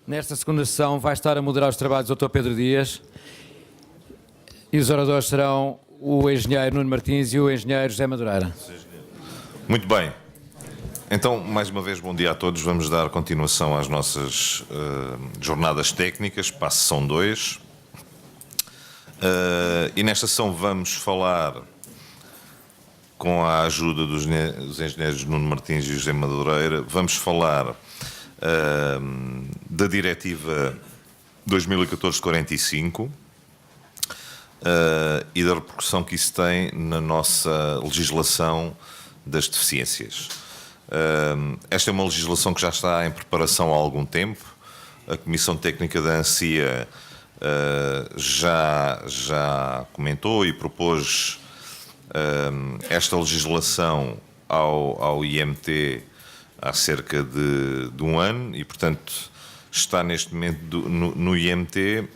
Nesta segunda sessão vai estar a moderar os trabalhos o Dr. Pedro Dias e os oradores serão o engenheiro Nuno Martins e o engenheiro José Madureira. Muito bem. Então, mais uma vez, bom dia a todos. Vamos dar continuação às nossas jornadas técnicas para a sessão 2. E nesta sessão vamos falar, com a ajuda dos engenheiros Nuno Martins e José Madureira, vamos falar da Diretiva 2014-45 e da repercussão que isso tem na nossa legislação das deficiências. Esta é uma legislação que já está em preparação há algum tempo. A Comissão Técnica da ANSIA já comentou e propôs esta legislação ao IMT há cerca de um ano e, portanto, está neste momento no IMT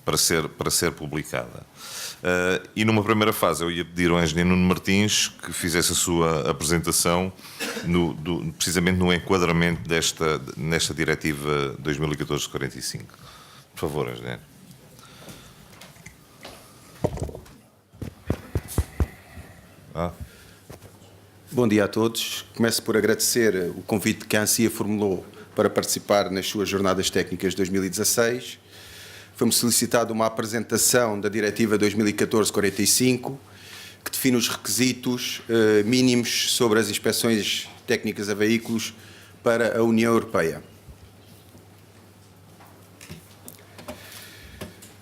para ser publicada. E numa primeira fase eu ia pedir ao engenheiro Nuno Martins que fizesse a sua apresentação precisamente no enquadramento nesta Diretiva 2014-45. Por favor, engenheiro. Bom dia a todos. Começo por agradecer o convite que a ANSIA formulou para participar nas suas jornadas técnicas de 2016. Foi-me solicitada uma apresentação da Diretiva 2014-45, que define os requisitos mínimos sobre as inspeções técnicas a veículos para a União Europeia.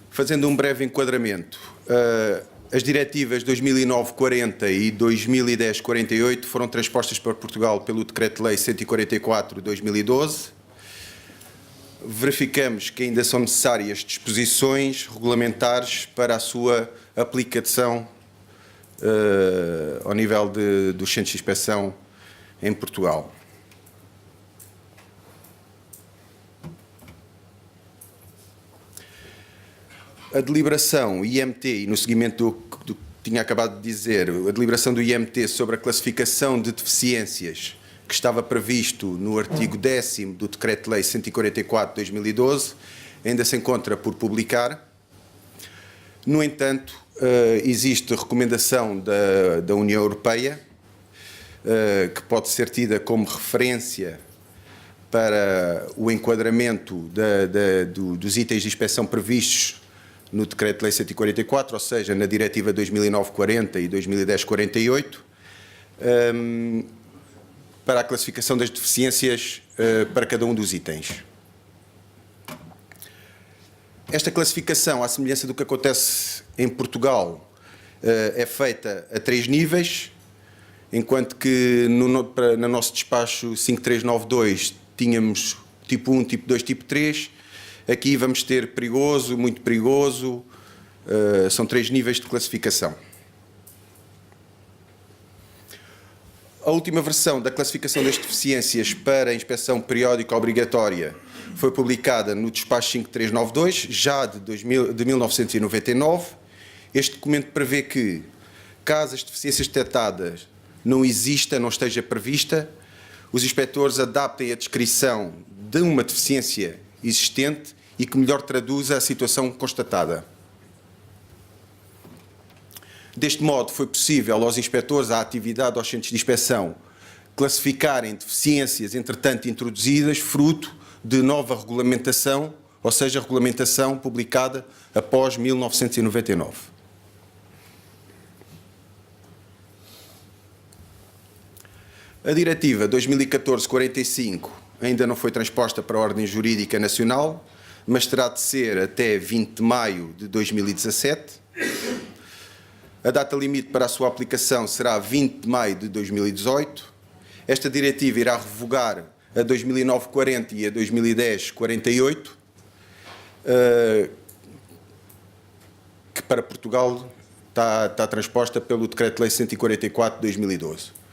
Fazendo um breve enquadramento, as diretivas 2009-40 e 2010-48 foram transpostas para Portugal pelo Decreto-Lei 144/2012. Verificamos que ainda são necessárias disposições regulamentares para a sua aplicação ao nível dos centros de inspeção em Portugal. A deliberação IMT, e no seguimento do que tinha acabado de dizer, a deliberação do IMT sobre a classificação de deficiências que estava previsto no artigo 10º do Decreto-Lei 144/2012, ainda se encontra por publicar. No entanto, existe recomendação da União Europeia, que pode ser tida como referência para o enquadramento dos itens de inspeção previstos no Decreto-Lei 144, ou seja, na Diretiva 2009-40 e 2010-48, para a classificação das deficiências para cada um dos itens. Esta classificação, à semelhança do que acontece em Portugal, é feita a 3 níveis, enquanto que no nosso despacho 5392 tínhamos tipo 1, tipo 2, tipo 3, aqui vamos ter perigoso, muito perigoso, são 3 níveis de classificação. A última versão da classificação das deficiências para a inspeção periódica obrigatória foi publicada no despacho 5392, já de 1999. Este documento prevê que, caso as deficiências detectadas não exista, não esteja prevista, os inspectores adaptem a descrição de uma deficiência existente e que melhor traduza a situação constatada. Deste modo, foi possível aos inspectores, à atividade aos centros de inspeção, classificarem deficiências, entretanto introduzidas, fruto de nova regulamentação, ou seja, regulamentação publicada após 1999. A Diretiva 2014-45 ainda não foi transposta para a ordem jurídica nacional, mas terá de ser até 20 de maio de 2017. A data limite para a sua aplicação será 20 de maio de 2018. Esta diretiva irá revogar a 2009-40 e a 2010-48, que para Portugal está transposta pelo Decreto-Lei 144/2012.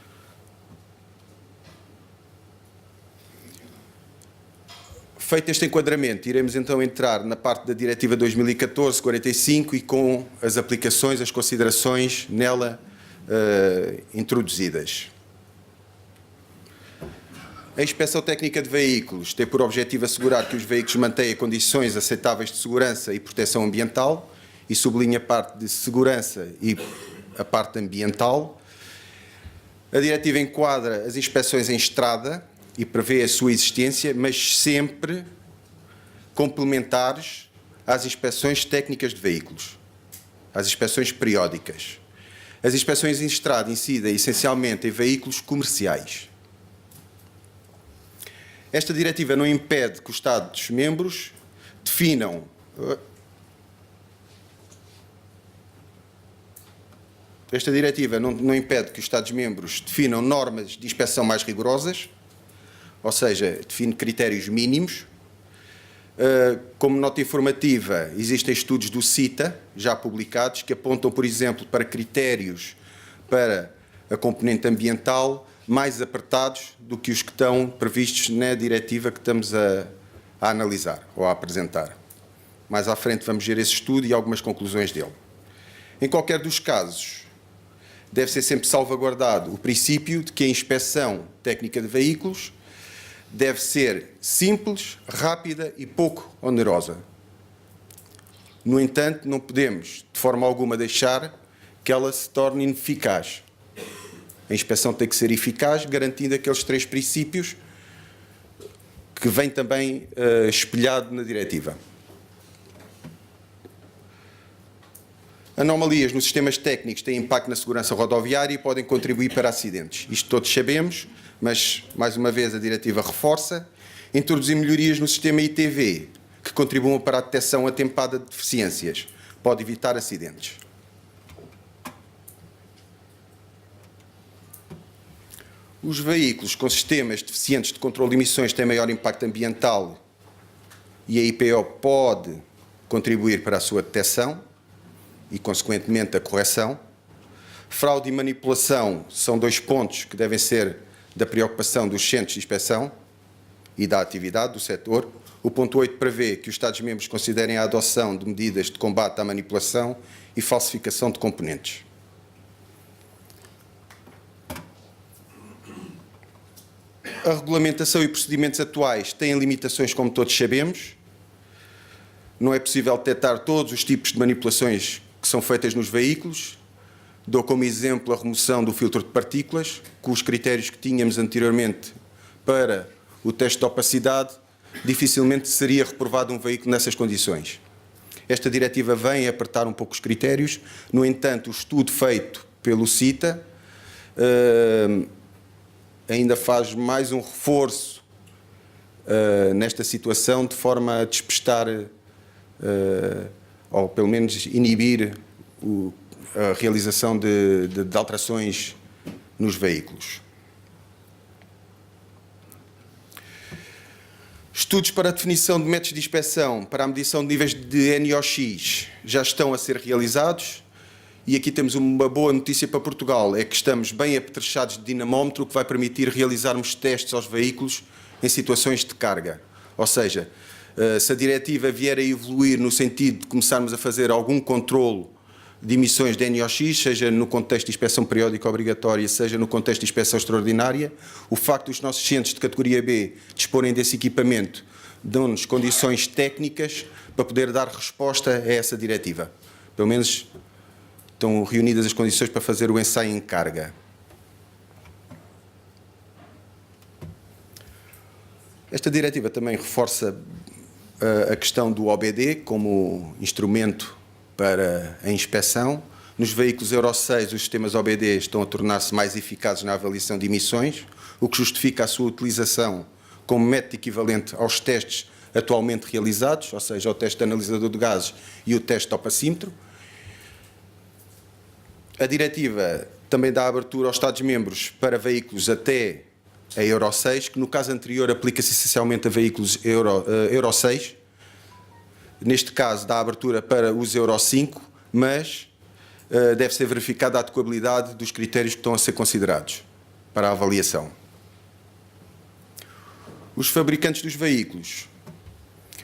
Feito este enquadramento, iremos então entrar na parte da Diretiva 2014-45 e com as aplicações, as considerações nela introduzidas. A inspeção técnica de veículos tem por objetivo assegurar que os veículos mantenham condições aceitáveis de segurança e proteção ambiental, e sublinha a parte de segurança e a parte ambiental. A diretiva enquadra as inspeções em estrada e prevê a sua existência, mas sempre complementares às inspeções técnicas de veículos, às inspeções periódicas. As inspeções em estrada incidem essencialmente em veículos comerciais. Esta diretiva não impede que os Estados-membros definam normas de inspeção mais rigorosas, ou seja, define critérios mínimos. Como nota informativa, existem estudos do CITA, já publicados, que apontam, por exemplo, para critérios para a componente ambiental mais apertados do que os que estão previstos na diretiva que estamos a analisar ou a apresentar. Mais à frente vamos ver esse estudo e algumas conclusões dele. Em qualquer dos casos, deve ser sempre salvaguardado o princípio de que a inspeção técnica de veículos deve ser simples, rápida e pouco onerosa. No entanto, não podemos, de forma alguma, deixar que ela se torne ineficaz. A inspeção tem que ser eficaz, garantindo aqueles 3 princípios que vem também espelhado na diretiva. Anomalias nos sistemas técnicos têm impacto na segurança rodoviária e podem contribuir para acidentes. Isto todos sabemos, mas, mais uma vez, a diretiva reforça. Introduzir melhorias no sistema ITV, que contribuam para a detecção atempada de deficiências. Pode evitar acidentes. Os veículos com sistemas deficientes de controle de emissões têm maior impacto ambiental e a IPO pode contribuir para a sua detecção e, consequentemente, a correção. Fraude e manipulação são 2 pontos que devem ser da preocupação dos centros de inspeção e da atividade do setor. O ponto 8 prevê que os Estados-membros considerem a adoção de medidas de combate à manipulação e falsificação de componentes. A regulamentação e procedimentos atuais têm limitações, como todos sabemos. Não é possível detectar todos os tipos de manipulações que são feitas nos veículos. Dou como exemplo a remoção do filtro de partículas, com os critérios que tínhamos anteriormente para o teste de opacidade, dificilmente seria reprovado um veículo nessas condições. Esta diretiva vem apertar um pouco os critérios. No entanto, o estudo feito pelo CITA ainda faz mais um reforço nesta situação, de forma a despistar, ou pelo menos inibir a realização de alterações nos veículos. Estudos para a definição de métodos de inspeção para a medição de níveis de NOx já estão a ser realizados. E aqui temos uma boa notícia para Portugal, é que estamos bem apetrechados de dinamómetro, que vai permitir realizarmos testes aos veículos em situações de carga. Ou seja, se a diretiva vier a evoluir no sentido de começarmos a fazer algum controle de emissões de NOx, seja no contexto de inspeção periódica obrigatória, seja no contexto de inspeção extraordinária, o facto dos nossos centros de categoria B disporem desse equipamento dão-nos condições técnicas para poder dar resposta a essa diretiva. Pelo menos estão reunidas as condições para fazer o ensaio em carga. Esta diretiva também reforça a questão do OBD como instrumento para a inspeção. Nos veículos Euro 6, os sistemas OBD estão a tornar-se mais eficazes na avaliação de emissões, o que justifica a sua utilização como método equivalente aos testes atualmente realizados, ou seja, o teste de analisador de gases e o teste de opacímetro. A diretiva também dá abertura aos Estados-membros para veículos até a Euro 6, que no caso anterior aplica-se essencialmente a veículos Euro 6. Neste caso dá abertura para os Euro 5, mas deve ser verificada a adequabilidade dos critérios que estão a ser considerados para a avaliação. Os fabricantes dos veículos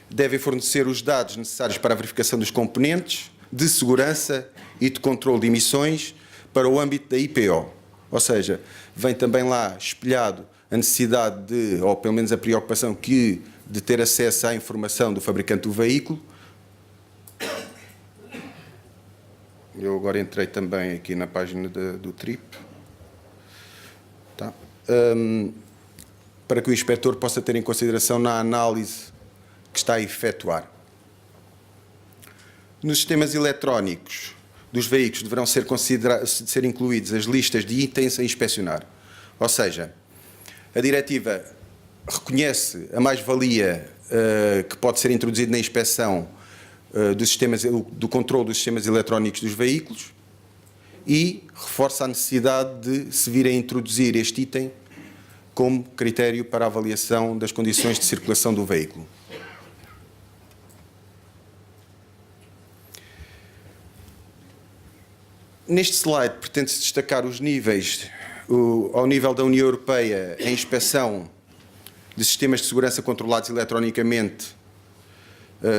devem fornecer os dados necessários para a verificação dos componentes de segurança e de controle de emissões para o âmbito da IPO. Ou seja, vem também lá espelhado a necessidade de, ou pelo menos a preocupação de ter acesso à informação do fabricante do veículo. Eu agora entrei também aqui na página do TRIP. Tá. Para que o inspetor possa ter em consideração na análise que está a efetuar. Nos sistemas eletrónicos dos veículos deverão ser incluídos as listas de itens a inspecionar. Ou seja, a diretiva reconhece a mais-valia que pode ser introduzida na inspeção do controle dos sistemas eletrónicos dos veículos e reforça a necessidade de se vir a introduzir este item como critério para a avaliação das condições de circulação do veículo. Neste slide pretende-se destacar os níveis, ao nível da União Europeia, a inspeção de sistemas de segurança controlados eletronicamente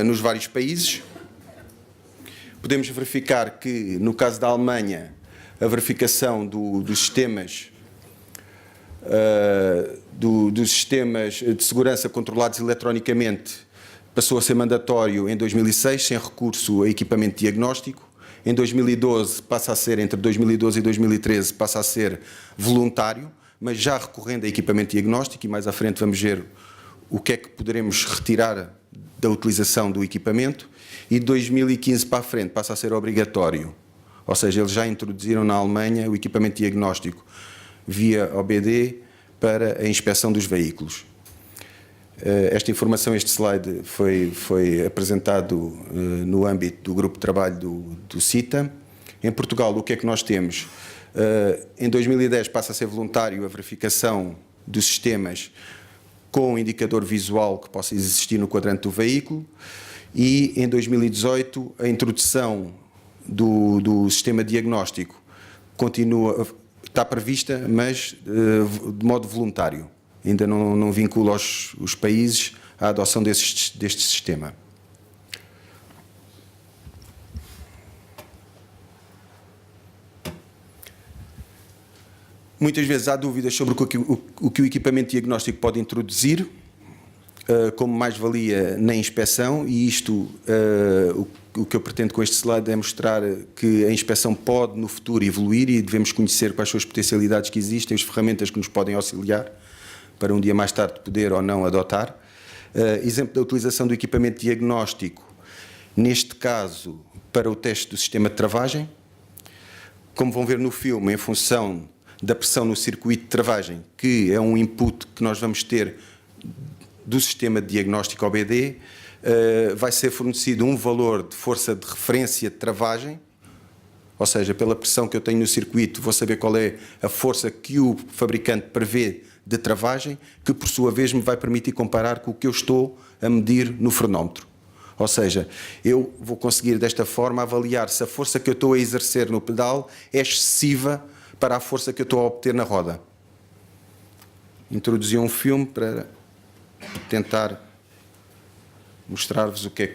nos vários países. Podemos verificar que, no caso da Alemanha, a verificação dos sistemas de segurança controlados eletronicamente passou a ser mandatório em 2006, sem recurso a equipamento diagnóstico. Em 2012 passa a ser, entre 2012 e 2013, passa a ser voluntário, mas já recorrendo a equipamento diagnóstico, e mais à frente vamos ver o que é que poderemos retirar da utilização do equipamento, e de 2015 para a frente passa a ser obrigatório. Ou seja, eles já introduziram na Alemanha o equipamento diagnóstico via OBD para a inspeção dos veículos. Esta informação, este slide, foi apresentado no âmbito do grupo de trabalho do CITA. Em Portugal, o que é que nós temos? Em 2010 passa a ser voluntário a verificação dos sistemas com indicador visual que possa existir no quadrante do veículo, e em 2018 a introdução do sistema diagnóstico está prevista, mas de modo voluntário. Ainda não vincula os países à adoção deste sistema. Muitas vezes há dúvidas sobre o que o equipamento diagnóstico pode introduzir como mais-valia na inspeção, e isto, o que eu pretendo com este slide é mostrar que a inspeção pode no futuro evoluir e devemos conhecer quais são as potencialidades que existem, as ferramentas que nos podem auxiliar para um dia mais tarde poder ou não adotar. Exemplo da utilização do equipamento diagnóstico, neste caso para o teste do sistema de travagem. Como vão ver no filme, em função da pressão no circuito de travagem, que é um input que nós vamos ter do sistema de diagnóstico OBD, vai ser fornecido um valor de força de referência de travagem, ou seja, pela pressão que eu tenho no circuito, vou saber qual é a força que o fabricante prevê de travagem, que por sua vez me vai permitir comparar com o que eu estou a medir no frenómetro. Ou seja, eu vou conseguir desta forma avaliar se a força que eu estou a exercer no pedal é excessiva para a força que eu estou a obter na roda. Introduzi um filme para tentar mostrar-vos o que é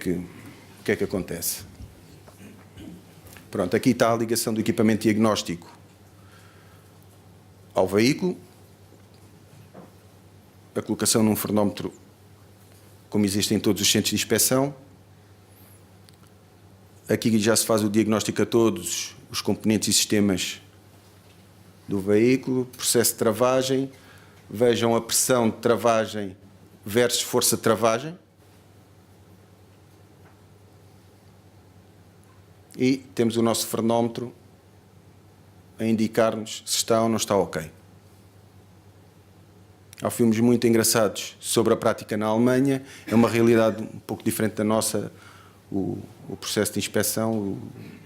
que acontece. Pronto, aqui está a ligação do equipamento diagnóstico ao veículo, a colocação num frenómetro como existe em todos os centros de inspeção. Aqui já se faz o diagnóstico a todos os componentes e sistemas do veículo, processo de travagem. Vejam a pressão de travagem versus força de travagem. E temos o nosso frenómetro a indicar-nos se está ou não está ok. Há filmes muito engraçados sobre a prática na Alemanha. É uma realidade um pouco diferente da nossa, o processo de inspeção,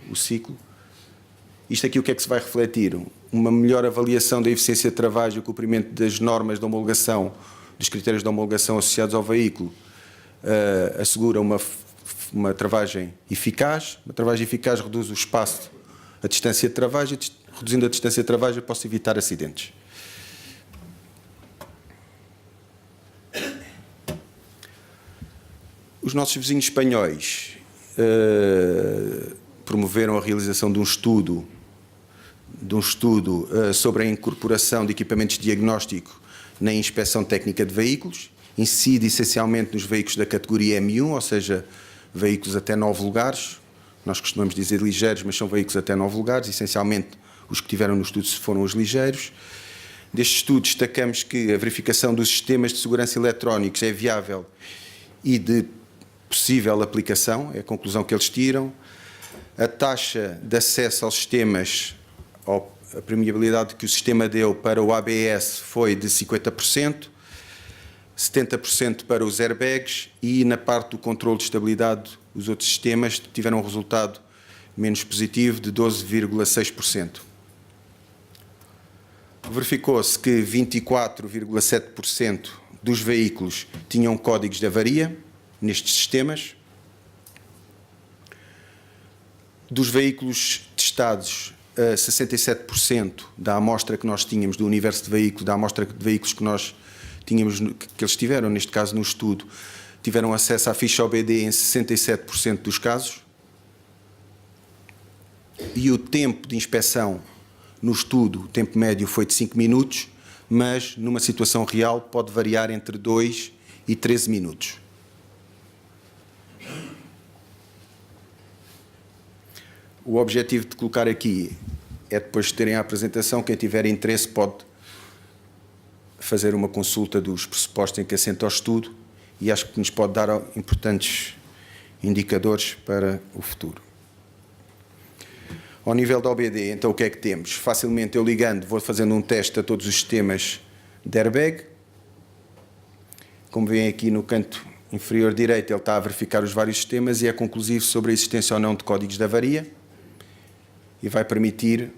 o ciclo. Isto aqui o que é que se vai refletir? Uma melhor avaliação da eficiência de travagem e o cumprimento das normas de homologação, dos critérios de homologação associados ao veículo, assegura uma travagem eficaz. Uma travagem eficaz reduz o espaço, a distância de travagem. Reduzindo a distância de travagem, eu posso evitar acidentes. Os nossos vizinhos espanhóis promoveram a realização de um estudo sobre a incorporação de equipamentos de diagnóstico na inspeção técnica de veículos, incide essencialmente nos veículos da categoria M1, ou seja, veículos até 9 lugares. Nós costumamos dizer ligeiros, mas são veículos até 9 lugares. Essencialmente, os que tiveram no estudo foram os ligeiros. Deste estudo, destacamos que a verificação dos sistemas de segurança eletrónicos é viável e de possível aplicação, é a conclusão que eles tiram. A taxa de acesso aos sistemas, a permeabilidade que o sistema deu para o ABS foi de 50%, 70% para os airbags e na parte do controle de estabilidade os outros sistemas tiveram um resultado menos positivo de 12,6%. Verificou-se que 24,7% dos veículos tinham códigos de avaria nestes sistemas. Dos veículos testados, 67% da amostra que nós tínhamos, do universo de veículos, da amostra de veículos que nós tínhamos, que eles tiveram, neste caso no estudo, tiveram acesso à ficha OBD em 67% dos casos. E o tempo de inspeção no estudo, o tempo médio foi de 5 minutos, mas numa situação real pode variar entre 2 e 13 minutos. O objetivo de colocar aqui é depois de terem a apresentação, quem tiver interesse pode fazer uma consulta dos pressupostos em que assenta o estudo e acho que nos pode dar importantes indicadores para o futuro. Ao nível da OBD, então o que é que temos? Facilmente eu ligando, vou fazendo um teste a todos os sistemas de airbag. Como veem aqui no canto inferior direito, ele está a verificar os vários sistemas e é conclusivo sobre a existência ou não de códigos de avaria e vai permitir,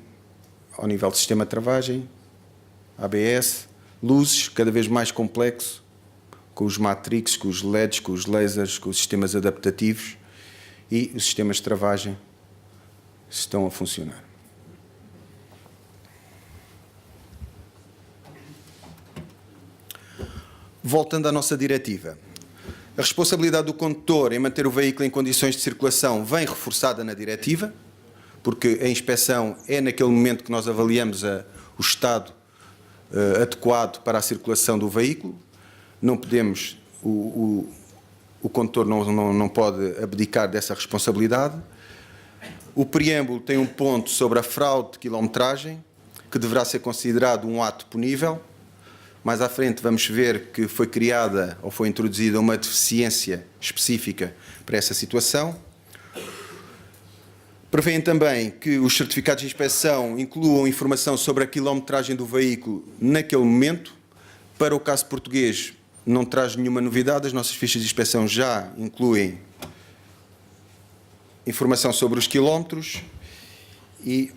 ao nível do sistema de travagem, ABS, luzes, cada vez mais complexo, com os matrix, com os LEDs, com os lasers, com os sistemas adaptativos e os sistemas de travagem estão a funcionar. Voltando à nossa diretiva, a responsabilidade do condutor em manter o veículo em condições de circulação vem reforçada na diretiva, porque a inspeção é naquele momento que nós avaliamos o estado adequado para a circulação do veículo. Não podemos, o condutor não pode abdicar dessa responsabilidade. O preâmbulo tem um ponto sobre a fraude de quilometragem, que deverá ser considerado um ato punível. Mais à frente vamos ver que foi criada ou foi introduzida uma deficiência específica para essa situação. Prevêem também que os certificados de inspeção incluam informação sobre a quilometragem do veículo naquele momento. Para o caso português não traz nenhuma novidade, as nossas fichas de inspeção já incluem informação sobre os quilómetros e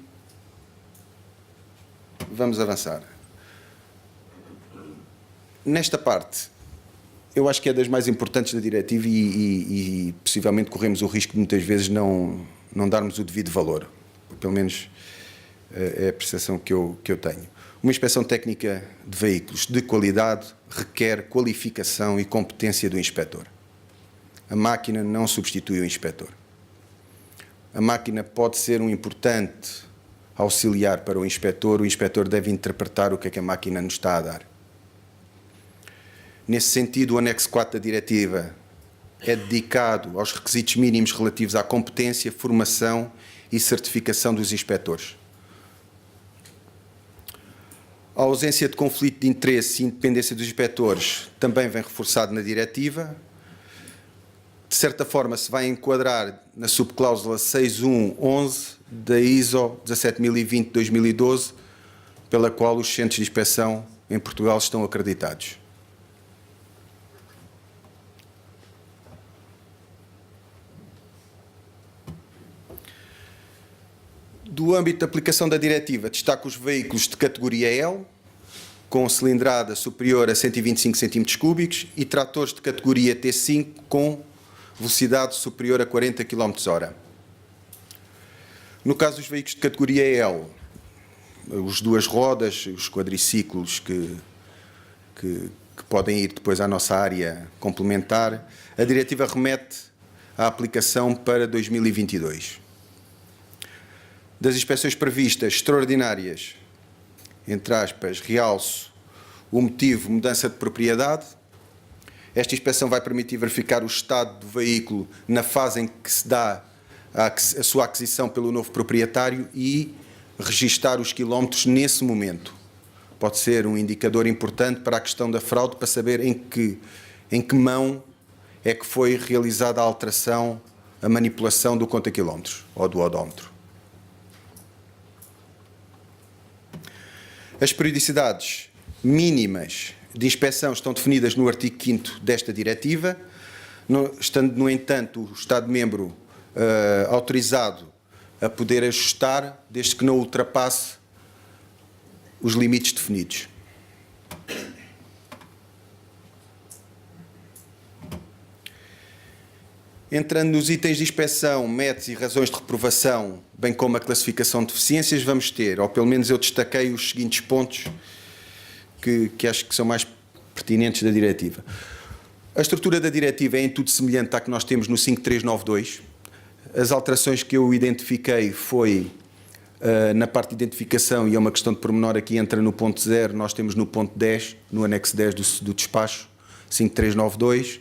vamos avançar. Nesta parte, eu acho que é das mais importantes da diretiva e possivelmente corremos o risco de muitas vezes não darmos o devido valor. Pelo menos é a percepção que eu tenho. Uma inspeção técnica de veículos de qualidade requer qualificação e competência do inspetor. A máquina não substitui o inspetor. A máquina pode ser um importante auxiliar para o inspetor deve interpretar o que é que a máquina nos está a dar. Nesse sentido, o anexo 4 da diretiva é dedicado aos requisitos mínimos relativos à competência, formação e certificação dos inspetores. A ausência de conflito de interesse e independência dos inspetores também vem reforçado na diretiva. De certa forma, se vai enquadrar na subcláusula 6.1.11 da ISO 17020-2012, pela qual os centros de inspeção em Portugal estão acreditados. Do âmbito de aplicação da diretiva, destaco os veículos de categoria L, com cilindrada superior a 125 cm3 e tratores de categoria T5 com velocidade superior a 40 km/h. No caso dos veículos de categoria L, os duas rodas, os quadriciclos que podem ir depois à nossa área complementar, a diretiva remete à aplicação para 2022. Das inspeções previstas extraordinárias, entre aspas, realço O motivo, mudança de propriedade. Esta inspeção vai permitir verificar o estado do veículo na fase em que se dá a sua aquisição pelo novo proprietário e registar os quilómetros nesse momento. Pode ser um indicador importante para a questão da fraude, para saber em que mão é que foi realizada a alteração, a manipulação do conta-quilómetros ou do odómetro. As periodicidades mínimas de inspeção estão definidas no artigo 5º desta diretiva, estando, no entanto, o Estado-membro autorizado a poder ajustar, desde que não ultrapasse os limites definidos. Entrando nos itens de inspeção, métodos e razões de reprovação, bem como a classificação de deficiências, vamos ter, ou pelo menos eu destaquei os seguintes pontos que acho que são mais pertinentes da diretiva. A estrutura da diretiva é em tudo semelhante à que nós temos no 5392. As alterações que eu identifiquei foi na parte de identificação, e é uma questão de pormenor, aqui entra no ponto 0, nós temos no ponto 10, no anexo 10 do despacho 5392.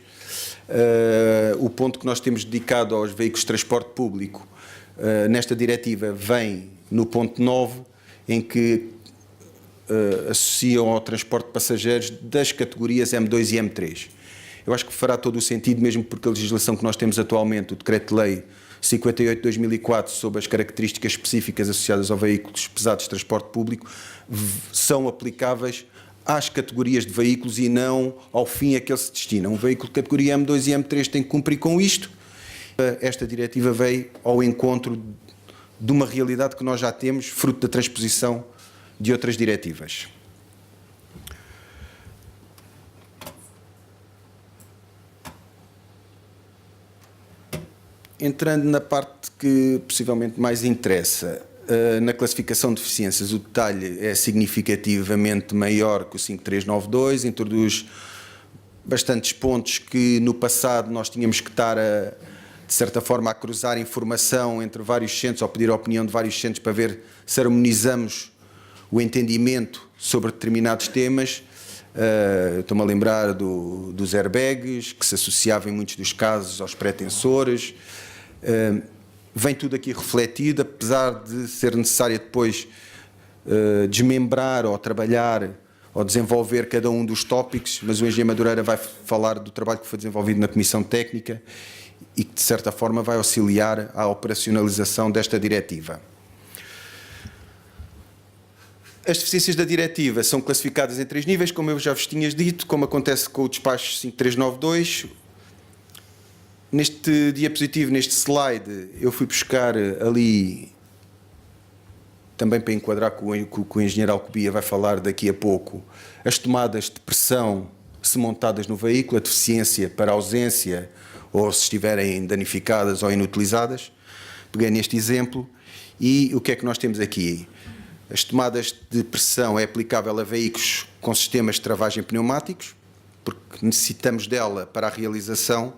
O ponto que nós temos dedicado aos veículos de transporte público nesta diretiva vem no ponto 9, em que associam ao transporte de passageiros das categorias M2 e M3. Eu acho que fará todo o sentido, mesmo porque a legislação que nós temos atualmente, o Decreto-Lei 58/2004, sobre as características específicas associadas a veículos pesados de transporte público, são aplicáveis às categorias de veículos e não ao fim a que ele se destina. Um veículo de categoria M2 e M3 tem que cumprir com isto. Esta diretiva veio ao encontro de uma realidade que nós já temos, fruto da transposição de outras diretivas. Entrando na parte que possivelmente mais interessa, na classificação de deficiências, o detalhe é significativamente maior que o 5392, introduz bastantes pontos que no passado nós tínhamos que estar, de certa forma, a cruzar informação entre vários centros, ou pedir a opinião de vários centros para ver se harmonizamos o entendimento sobre determinados temas. Estou-me a lembrar dos airbags, que se associavam em muitos dos casos aos pretensores. Vem tudo aqui refletido, apesar de ser necessário depois desmembrar ou trabalhar ou desenvolver cada um dos tópicos, mas o engenheiro Madureira vai falar do trabalho que foi desenvolvido na Comissão Técnica e que, de certa forma, vai auxiliar à operacionalização desta diretiva. As deficiências da diretiva são classificadas em 3 níveis, como eu já vos tinha dito, como acontece com o despacho 5392. Neste diapositivo, neste slide, eu fui buscar ali, também para enquadrar com o engenheiro Alcobia vai falar daqui a pouco, as tomadas de pressão se montadas no veículo, a deficiência para ausência ou se estiverem danificadas ou inutilizadas. Peguei neste exemplo e o que é que nós temos aqui? As tomadas de pressão é aplicável a veículos com sistemas de travagem pneumáticos, porque necessitamos dela para a realização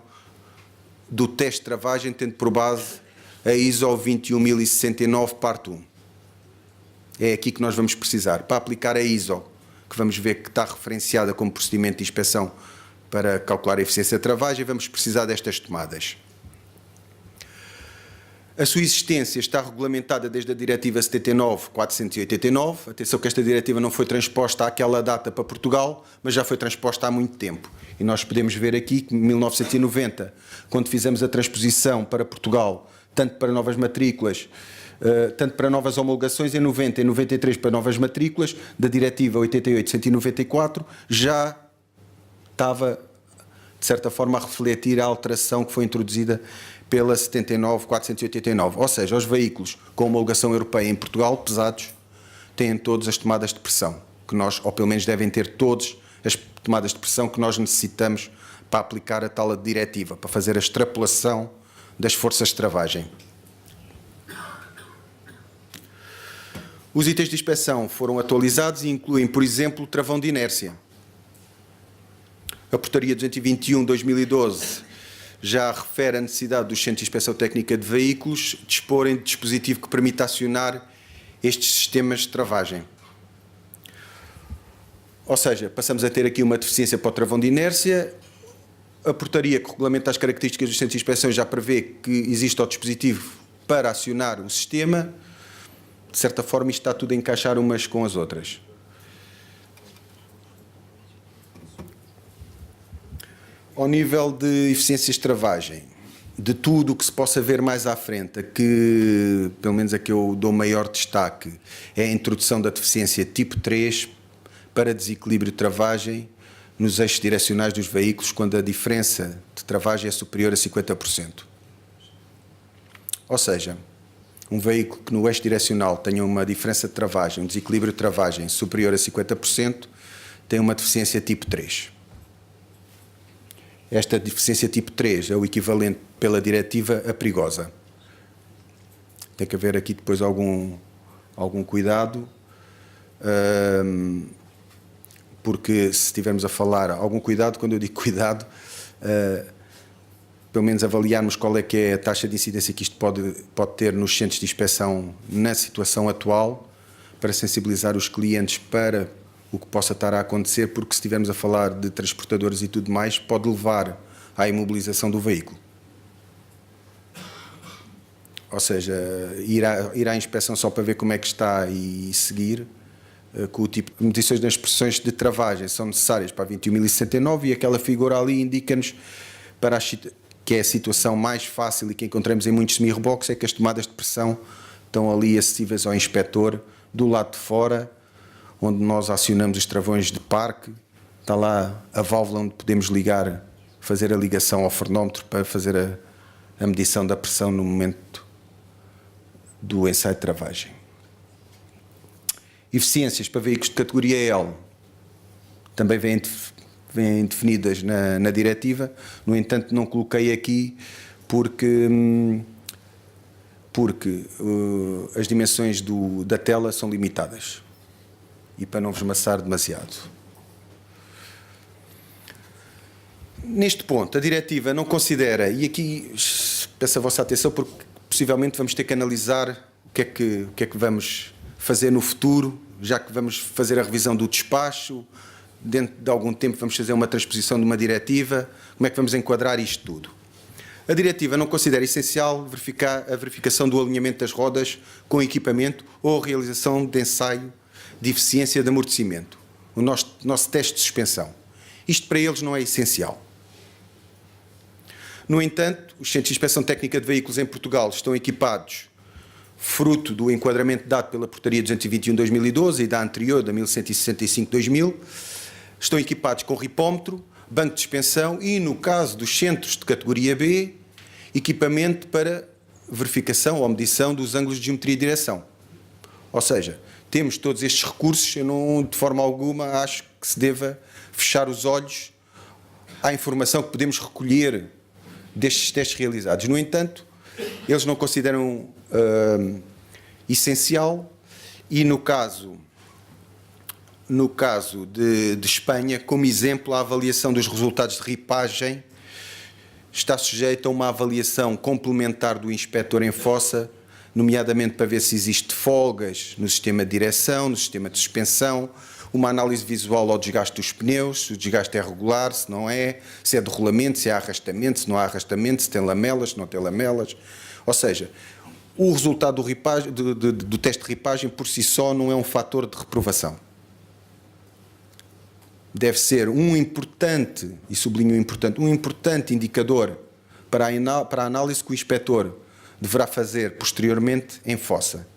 do teste de travagem, tendo por base a ISO 21069, parte 1. É aqui que nós vamos precisar. Para aplicar a ISO, que vamos ver que está referenciada como procedimento de inspeção para calcular a eficiência da travagem, vamos precisar destas tomadas. A sua existência está regulamentada desde a Diretiva 79/489. Atenção que esta diretiva não foi transposta àquela data para Portugal, mas já foi transposta há muito tempo. E nós podemos ver aqui que em 1990, quando fizemos a transposição para Portugal, tanto para novas matrículas, tanto para novas homologações, em 90 e 93 para novas matrículas, da Diretiva 88/194, já estava, de certa forma, a refletir a alteração que foi introduzida pela 79/489. Ou seja, os veículos com homologação europeia em Portugal, pesados, têm todas as tomadas de pressão, que nós, ou pelo menos devem ter todas as tomadas de pressão que nós necessitamos para aplicar a tal diretiva, para fazer a extrapolação das forças de travagem. Os itens de inspeção foram atualizados e incluem, por exemplo, o travão de inércia. A Portaria 221/2012 já refere a necessidade dos Centros de Inspeção Técnica de Veículos disporem de dispositivo que permita acionar estes sistemas de travagem. Ou seja, passamos a ter aqui uma deficiência para o travão de inércia. A portaria que regulamenta as características dos centros de inspeção já prevê que existe o dispositivo para acionar o sistema. De certa forma, isto está tudo a encaixar umas com as outras. Ao nível de eficiências de travagem, de tudo o que se possa ver mais à frente, que pelo menos a que eu dou maior destaque, é a introdução da deficiência tipo 3 para desequilíbrio de travagem nos eixos direcionais dos veículos, quando a diferença de travagem é superior a 50%. Ou seja, um veículo que no eixo direcional tenha uma diferença de travagem, um desequilíbrio de travagem superior a 50%, tem uma deficiência tipo 3. Esta deficiência tipo 3 é o equivalente pela diretiva a perigosa. Tem que haver aqui depois algum cuidado, porque se estivermos a falar, algum cuidado, quando eu digo cuidado, pelo menos avaliarmos qual é que é a taxa de incidência que isto pode ter nos centros de inspeção na situação atual, para sensibilizar os clientes para o que possa estar a acontecer, porque se estivermos a falar de transportadores e tudo mais, pode levar à imobilização do veículo. Ou seja, ir à inspeção só para ver como é que está e seguir, com o tipo de medições das pressões de travagem são necessárias para a 21.069 e aquela figura ali indica-nos para que é a situação mais fácil e que encontramos em muitos semi-reboques, é que as tomadas de pressão estão ali acessíveis ao inspetor do lado de fora, onde nós acionamos os travões de parque, está lá a válvula onde podemos ligar, fazer a ligação ao frenómetro para fazer a medição da pressão no momento do ensaio de travagem. Eficiências para veículos de categoria L também vêm definidas na diretiva, no entanto não coloquei aqui porque as dimensões da tela são limitadas. E para não vos maçar demasiado. Neste ponto, a diretiva não considera, e aqui peço a vossa atenção porque possivelmente vamos ter que analisar o que é que vamos fazer no futuro, já que vamos fazer a revisão do despacho, dentro de algum tempo vamos fazer uma transposição de uma diretiva, como é que vamos enquadrar isto tudo? A diretiva não considera essencial a verificação do alinhamento das rodas com equipamento ou a realização de ensaio de eficiência de amortecimento, o nosso teste de suspensão. Isto para eles não é essencial. No entanto, os centros de inspeção técnica de veículos em Portugal estão equipados, fruto do enquadramento dado pela Portaria 221/2012 e da anterior, da 1165/2000, estão equipados com ripómetro, banco de suspensão e, no caso dos centros de categoria B, equipamento para verificação ou medição dos ângulos de geometria e direção. Ou seja, temos todos estes recursos, eu não, de forma alguma, acho que se deva fechar os olhos à informação que podemos recolher destes testes realizados. No entanto, eles não consideram essencial e, no caso de Espanha, como exemplo, a avaliação dos resultados de ripagem está sujeita a uma avaliação complementar do inspetor em fossa, nomeadamente para ver se existe folgas no sistema de direção, no sistema de suspensão, uma análise visual ao desgaste dos pneus, se o desgaste é regular, se não é, se é de rolamento, se há arrastamento, se não há arrastamento, se tem lamelas, se não tem lamelas. Ou seja, o resultado do teste de ripagem por si só não é um fator de reprovação. Deve ser um importante, e sublinho importante, um importante indicador para a análise que o inspetor deverá fazer posteriormente em fossa.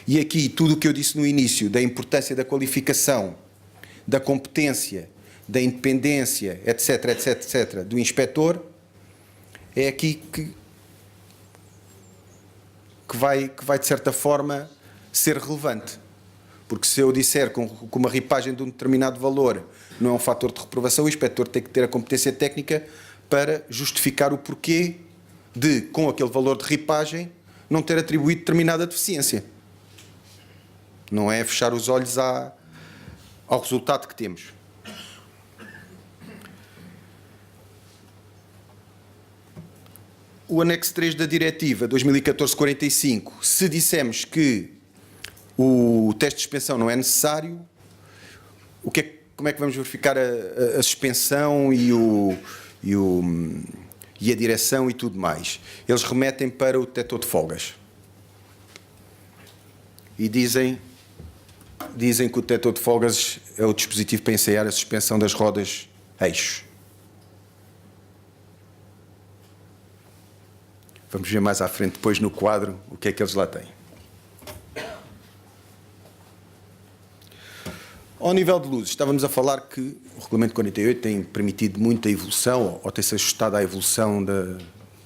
E aqui tudo o que eu disse no início, da importância da qualificação, da competência, da independência, etc, etc, etc, do inspetor, é aqui que vai de certa forma ser relevante. Porque se eu disser que uma ripagem de um determinado valor não é um fator de reprovação, o inspetor tem que ter a competência técnica para justificar o porquê de, com aquele valor de ripagem, não ter atribuído determinada deficiência. Não é fechar os olhos ao resultado que temos. O anexo 3 da diretiva 2014/45, se dissemos que o teste de suspensão não é necessário, o que como é que vamos verificar a suspensão e a direção e tudo mais? Eles remetem para o detector de folgas. E dizem que o detector de folgas é o dispositivo para ensaiar a suspensão das rodas eixos. Vamos ver mais à frente, depois no quadro, o que é que eles lá têm. Ao nível de luzes, estávamos a falar que o Regulamento 48 tem permitido muita evolução, ou tem-se ajustado à evolução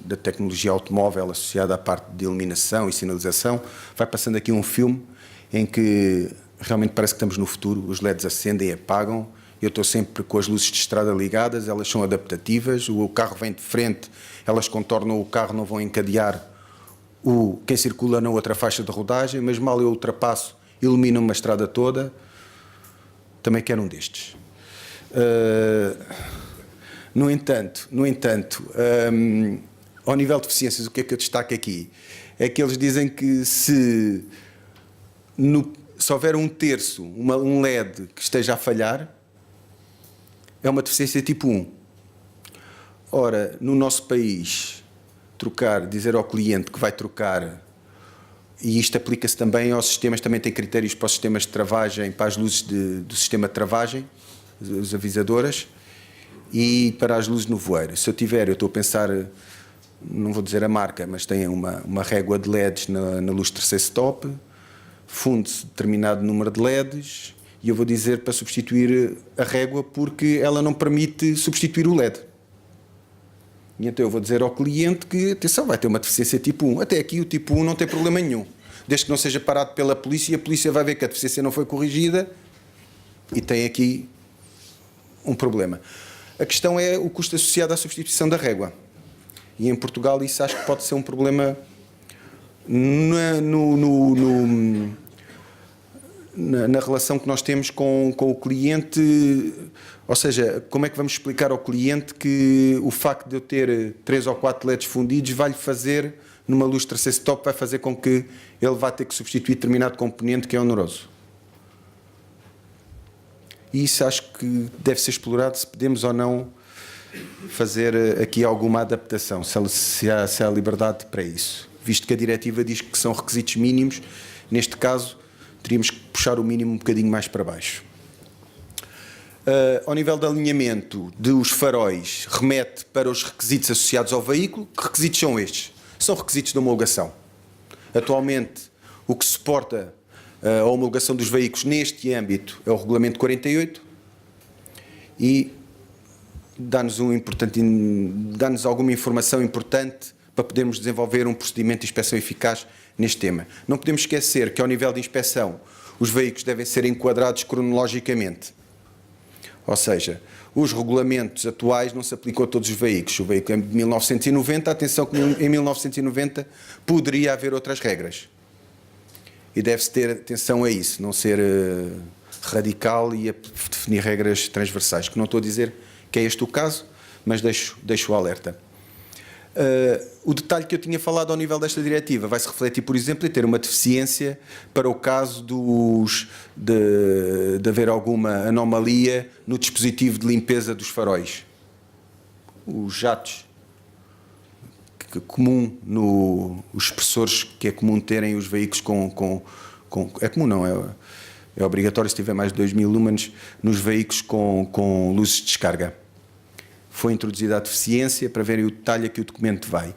da tecnologia automóvel associada à parte de iluminação e sinalização. Vai passando aqui um filme em que realmente parece que estamos no futuro, os LEDs acendem e apagam, eu estou sempre com as luzes de estrada ligadas, elas são adaptativas, o carro vem de frente, elas contornam o carro, não vão encadear quem circula na outra faixa de rodagem, mas mal eu ultrapasso, ilumina uma estrada toda. Também quero um destes. No entanto, ao nível de eficiências, o que é que eu destaco aqui? É que eles dizem que se houver um terço, um LED que esteja a falhar, é uma deficiência tipo 1. Ora, no nosso país, dizer ao cliente que vai trocar, e isto aplica-se também aos sistemas, também tem critérios para os sistemas de travagem, para as luzes do sistema de travagem, as avisadoras, e para as luzes no voeiro. Se eu estou a pensar, não vou dizer a marca, mas tem uma régua de LEDs na luz terceiro stop, funde-se determinado número de LEDs, e eu vou dizer para substituir a régua porque ela não permite substituir o LED. E então eu vou dizer ao cliente que, atenção, vai ter uma deficiência tipo 1. Até aqui o tipo 1 não tem problema nenhum. Desde que não seja parado pela polícia, e a polícia vai ver que a deficiência não foi corrigida e tem aqui um problema. A questão é o custo associado à substituição da régua. E em Portugal isso acho que pode ser um problema na relação que nós temos com o cliente. Ou seja, como é que vamos explicar ao cliente que o facto de eu ter 3 ou 4 LEDs fundidos vai-lhe fazer, numa luz terceiro stop, vai fazer com que ele vá ter que substituir determinado componente que é oneroso. E isso acho que deve ser explorado, se podemos ou não fazer aqui alguma adaptação, se há liberdade para isso. Visto que a diretiva diz que são requisitos mínimos, neste caso teríamos que puxar o mínimo um bocadinho mais para baixo. Ao nível de alinhamento dos faróis, remete para os requisitos associados ao veículo. Que requisitos são estes? São requisitos de homologação. Atualmente, o que suporta a homologação dos veículos neste âmbito é o Regulamento 48 e dá-nos alguma informação importante para podermos desenvolver um procedimento de inspeção eficaz neste tema. Não podemos esquecer que, ao nível de inspeção, os veículos devem ser enquadrados cronologicamente. Ou seja, os regulamentos atuais não se aplicam a todos os veículos. O veículo é de 1990, atenção que em 1990 poderia haver outras regras. E deve-se ter atenção a isso, não ser radical e a definir regras transversais, que não estou a dizer que é este o caso, mas deixo o alerta. O detalhe que eu tinha falado ao nível desta diretiva vai-se refletir, por exemplo, em ter uma deficiência para o caso de haver alguma anomalia no dispositivo de limpeza dos faróis. Os jatos, que é comum os expressores que é comum terem os veículos é comum não, é obrigatório se tiver mais de 2000 lúmenes nos veículos com luzes de descarga. Foi introduzida a deficiência para verem o detalhe a que o documento vai.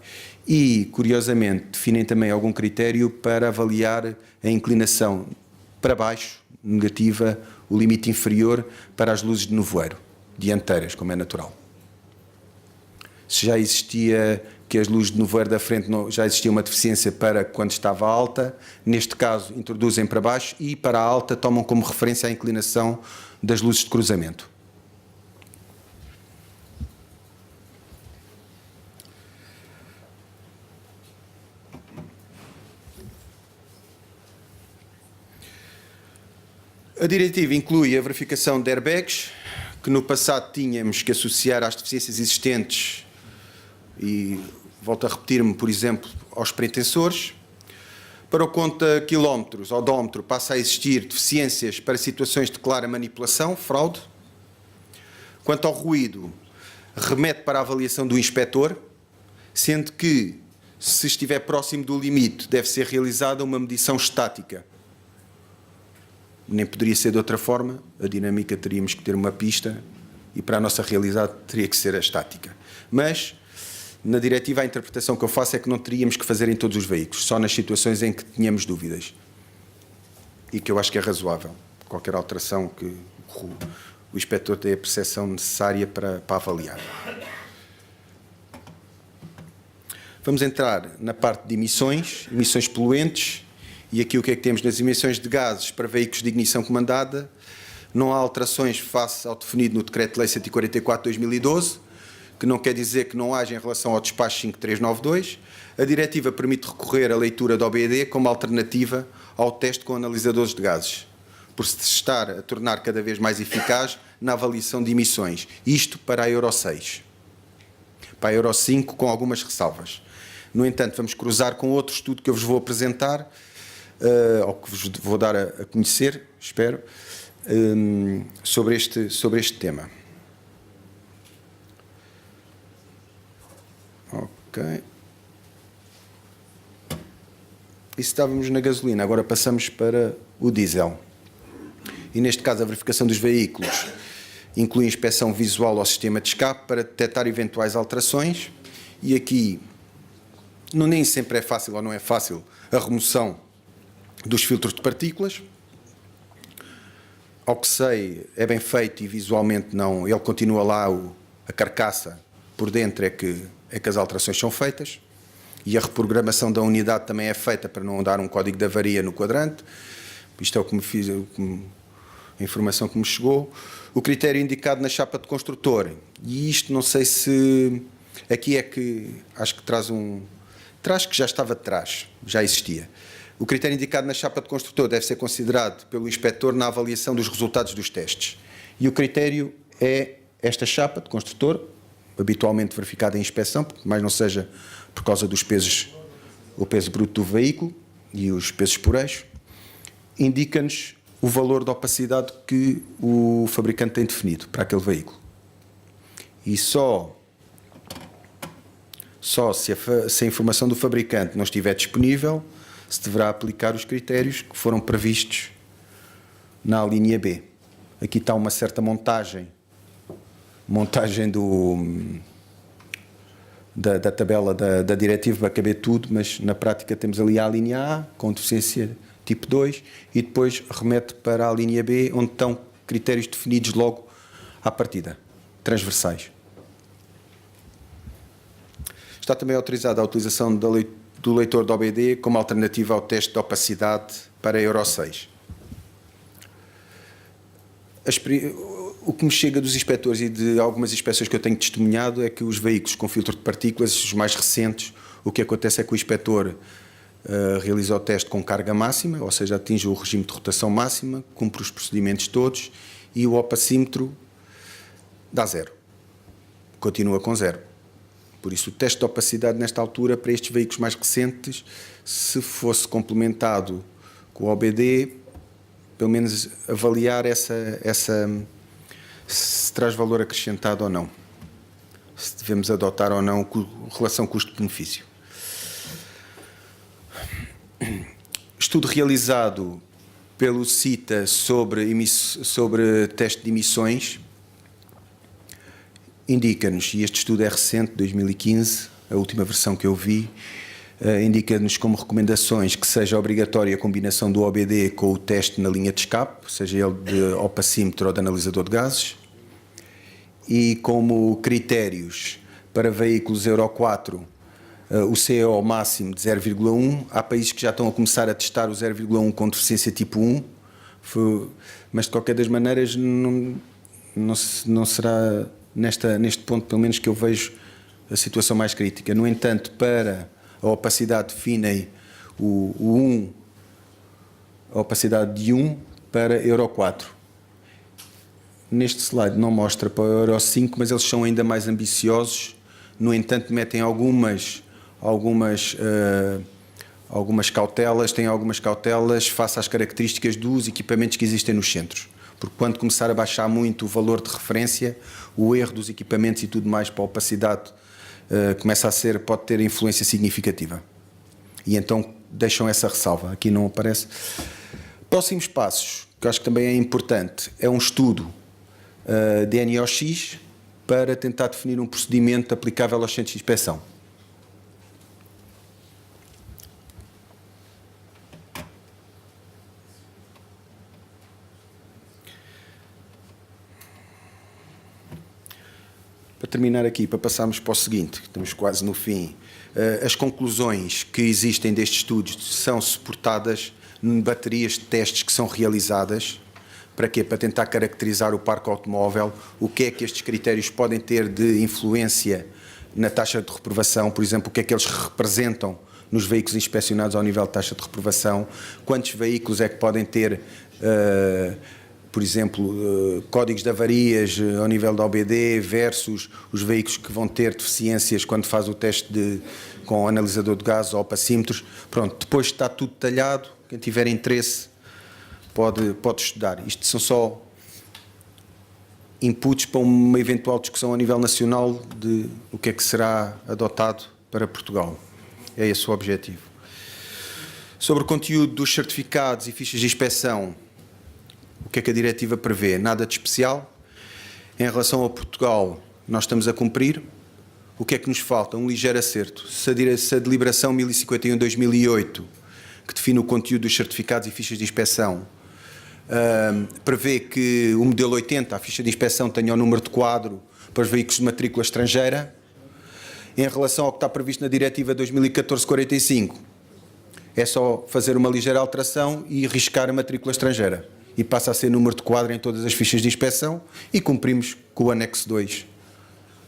E, curiosamente, definem também algum critério para avaliar a inclinação para baixo, negativa, o limite inferior para as luzes de nevoeiro, dianteiras, como é natural. Se já existia que as luzes de nevoeiro da frente já existia uma deficiência para quando estava alta, neste caso introduzem para baixo e para a alta tomam como referência a inclinação das luzes de cruzamento. A diretiva inclui a verificação de airbags, que no passado tínhamos que associar às deficiências existentes e, volto a repetir-me, por exemplo, aos pretensores. Para o conta quilómetros, odómetro, passa a existir deficiências para situações de clara manipulação, fraude. Quanto ao ruído, remete para a avaliação do inspetor, sendo que, se estiver próximo do limite, deve ser realizada uma medição estática. Nem poderia ser de outra forma, a dinâmica teríamos que ter uma pista e para a nossa realidade teria que ser a estática. Mas, na diretiva, a interpretação que eu faço é que não teríamos que fazer em todos os veículos, só nas situações em que tínhamos dúvidas. E que eu acho que é razoável. Qualquer alteração que o inspetor tenha a percepção necessária para avaliar. Vamos entrar na parte de emissões poluentes. E aqui o que é que temos nas emissões de gases para veículos de ignição comandada? Não há alterações face ao definido no Decreto-Lei 144 de 2012, que não quer dizer que não haja em relação ao despacho 5392. A diretiva permite recorrer à leitura da OBD como alternativa ao teste com analisadores de gases, por se estar a tornar cada vez mais eficaz na avaliação de emissões. Isto para a Euro 6. Para a Euro 5, com algumas ressalvas. No entanto, vamos cruzar com outro estudo que eu vos vou apresentar, ou que vos vou dar a conhecer, espero, sobre este tema. Ok. E estávamos na gasolina, agora passamos para o diesel. E neste caso a verificação dos veículos inclui inspeção visual ao sistema de escape para detectar eventuais alterações. E aqui nem sempre é fácil ou não é fácil a remoção dos filtros de partículas. Ao que sei, é bem feito e visualmente não. Ele continua lá, a carcaça por dentro é que as alterações são feitas. E a reprogramação da unidade também é feita para não dar um código de avaria no quadrante. Isto é o que me fiz, a informação que me chegou. O critério indicado na chapa de construtor. E isto não sei se... Aqui é que acho que traz que já estava de trás, já existia. O critério indicado na chapa de construtor deve ser considerado pelo inspetor na avaliação dos resultados dos testes. E o critério é esta chapa de construtor, habitualmente verificada em inspeção, mas não seja por causa dos pesos, o peso bruto do veículo e os pesos por eixo, indica-nos o valor de opacidade que o fabricante tem definido para aquele veículo. E só se a informação do fabricante não estiver disponível, se deverá aplicar os critérios que foram previstos na linha B. Aqui está uma certa montagem da tabela da diretiva para caber tudo, mas na prática temos ali a linha A, com deficiência tipo 2, e depois remete para a linha B, onde estão critérios definidos logo à partida, transversais. Está também autorizada a utilização do leitor da OBD como alternativa ao teste de opacidade para a Euro 6. O que me chega dos inspectores e de algumas inspeções que eu tenho testemunhado é que os veículos com filtro de partículas, os mais recentes, o que acontece é que o inspetor realiza o teste com carga máxima, ou seja, atinge o regime de rotação máxima, cumpre os procedimentos todos e o opacímetro dá zero. Continua com zero. Por isso, o teste de opacidade, nesta altura, para estes veículos mais recentes, se fosse complementado com o OBD, pelo menos avaliar se traz valor acrescentado ou não. Se devemos adotar ou não relação custo-benefício. Estudo realizado pelo CITA sobre teste de emissões indica-nos, e este estudo é recente, 2015, a última versão que eu vi, indica-nos como recomendações que seja obrigatória a combinação do OBD com o teste na linha de escape, seja ele de opacímetro ou de analisador de gases, e como critérios para veículos Euro 4, o CO máximo de 0,1. Há países que já estão a começar a testar o 0,1 com deficiência tipo 1, mas de qualquer das maneiras não será neste ponto, pelo menos, que eu vejo a situação mais crítica. No entanto, para a opacidade definem a opacidade de 1 para Euro 4. Neste slide não mostra para o Euro 5, mas eles são ainda mais ambiciosos. No entanto, metem algumas cautelas, têm algumas cautelas face às características dos equipamentos que existem nos centros. Porque quando começar a baixar muito o valor de referência, o erro dos equipamentos e tudo mais para a opacidade pode ter influência significativa. E então deixam essa ressalva. Aqui não aparece. Próximos passos, que eu acho que também é importante, é um estudo de NOx para tentar definir um procedimento aplicável aos centros de inspeção. Para terminar aqui, para passarmos para o seguinte, estamos quase no fim, as conclusões que existem destes estudos são suportadas em baterias de testes que são realizadas. Para quê? Para tentar caracterizar o parque automóvel, o que é que estes critérios podem ter de influência na taxa de reprovação, por exemplo, o que é que eles representam nos veículos inspecionados ao nível de taxa de reprovação, quantos veículos é que podem ter, por exemplo, códigos de avarias ao nível da OBD versus os veículos que vão ter deficiências quando faz o teste com analisador de gases ou opacímetros. Pronto, depois está tudo detalhado, quem tiver interesse pode estudar. Isto são só inputs para uma eventual discussão a nível nacional de o que é que será adotado para Portugal. É esse o objetivo. Sobre o conteúdo dos certificados e fichas de inspeção, o que é que a diretiva prevê? Nada de especial. Em relação a Portugal, nós estamos a cumprir. O que é que nos falta? Um ligeiro acerto. Se a deliberação 1051/2008, que define o conteúdo dos certificados e fichas de inspeção, prevê que o modelo 80, a ficha de inspeção, tenha o número de quadro para os veículos de matrícula estrangeira. Em relação ao que está previsto na diretiva 2014/45, é só fazer uma ligeira alteração e riscar a matrícula estrangeira. E passa a ser número de quadro em todas as fichas de inspeção e cumprimos com o anexo 2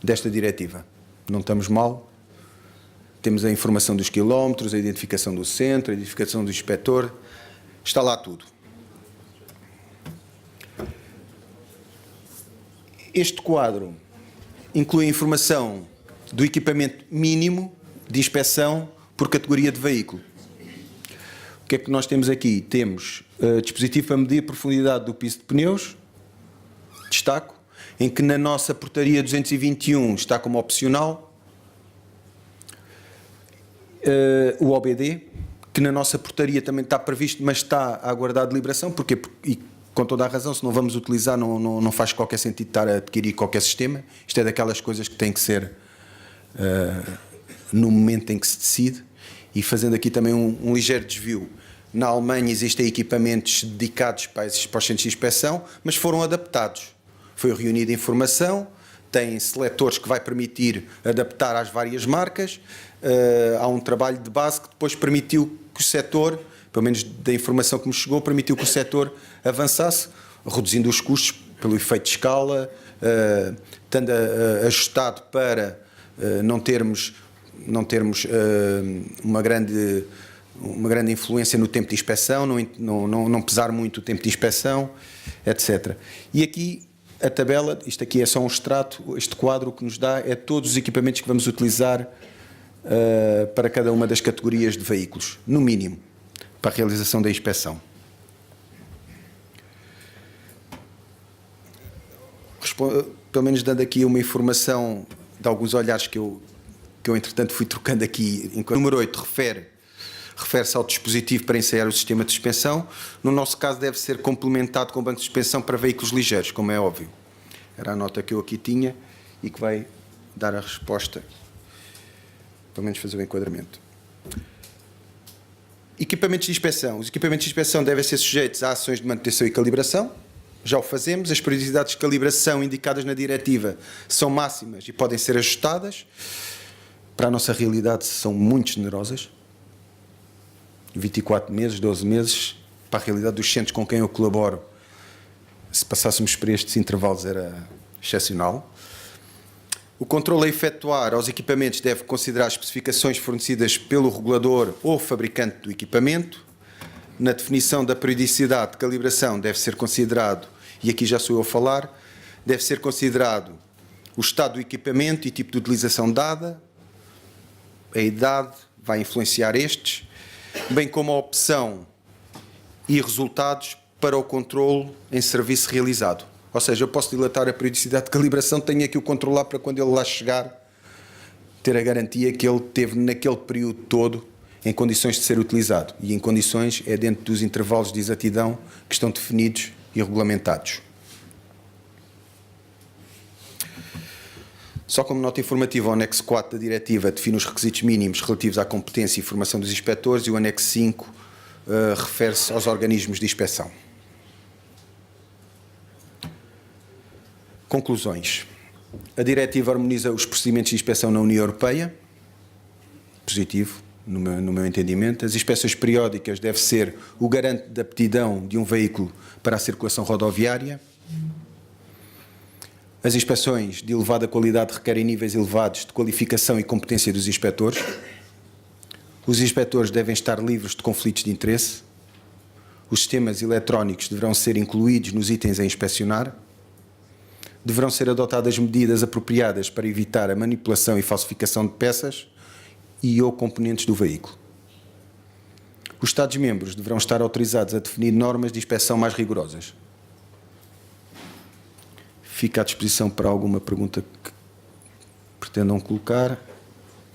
desta diretiva. Não estamos mal. Temos a informação dos quilómetros, a identificação do centro, a identificação do inspetor. Está lá tudo. Este quadro inclui a informação do equipamento mínimo de inspeção por categoria de veículo. O que é que nós temos aqui? Temos dispositivo para medir a profundidade do piso de pneus, destaco, em que na nossa portaria 221 está como opcional, o OBD, que na nossa portaria também está previsto, mas está a aguardar deliberação, porque e com toda a razão, se não vamos utilizar, não faz qualquer sentido estar a adquirir qualquer sistema. Isto é daquelas coisas que têm que ser no momento em que se decide. E fazendo aqui também um ligeiro desvio, na Alemanha existem equipamentos dedicados para os centros de inspeção, mas foram adaptados. Foi reunida informação, tem seletores que vai permitir adaptar às várias marcas, há um trabalho de base que depois permitiu que o setor, pelo menos da informação que me chegou, permitiu que o setor avançasse, reduzindo os custos pelo efeito de escala, estando ajustado para não termos uma grande influência no tempo de inspeção, não pesar muito o tempo de inspeção, etc. E aqui a tabela, isto aqui é só um extrato, este quadro que nos dá é todos os equipamentos que vamos utilizar para cada uma das categorias de veículos, no mínimo, para a realização da inspeção. Pelo menos dando aqui uma informação de alguns olhares que eu entretanto fui trocando aqui. O número 8 refere-se ao dispositivo para ensaiar o sistema de suspensão. No nosso caso deve ser complementado com o banco de suspensão para veículos ligeiros, como é óbvio. Era a nota que eu aqui tinha e que vai dar a resposta, pelo menos fazer o enquadramento. Equipamentos de inspeção. Os equipamentos de inspeção devem ser sujeitos a ações de manutenção e calibração. Já o fazemos. As periodicidades de calibração indicadas na diretiva são máximas e podem ser ajustadas. Para a nossa realidade são muito generosas. 24 meses, 12 meses. Para a realidade dos centros com quem eu colaboro, se passássemos por estes intervalos era excepcional. O controle a efetuar aos equipamentos deve considerar as especificações fornecidas pelo regulador ou fabricante do equipamento. Na definição da periodicidade de calibração deve ser considerado, e aqui já sou eu a falar, deve ser considerado o estado do equipamento e tipo de utilização dada, a idade vai influenciar estes, bem como a opção e resultados para o controle em serviço realizado. Ou seja, eu posso dilatar a periodicidade de calibração, tenho que o controlar para quando ele lá chegar, ter a garantia que ele teve naquele período todo em condições de ser utilizado. E em condições é dentro dos intervalos de exatidão que estão definidos e regulamentados. Só como nota informativa, o anexo 4 da diretiva define os requisitos mínimos relativos à competência e formação dos inspectores e o anexo 5 refere-se aos organismos de inspeção. Conclusões. A diretiva harmoniza os procedimentos de inspeção na União Europeia. Positivo, no meu entendimento. As inspeções periódicas devem ser o garante da aptidão de um veículo para a circulação rodoviária. As inspeções de elevada qualidade requerem níveis elevados de qualificação e competência dos inspectores. Os inspectores devem estar livres de conflitos de interesse. Os sistemas eletrónicos deverão ser incluídos nos itens a inspecionar. Deverão ser adotadas medidas apropriadas para evitar a manipulação e falsificação de peças e ou componentes do veículo. Os Estados-membros deverão estar autorizados a definir normas de inspeção mais rigorosas. Fico à disposição para alguma pergunta que pretendam colocar.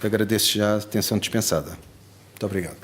Agradeço já a atenção dispensada. Muito obrigado.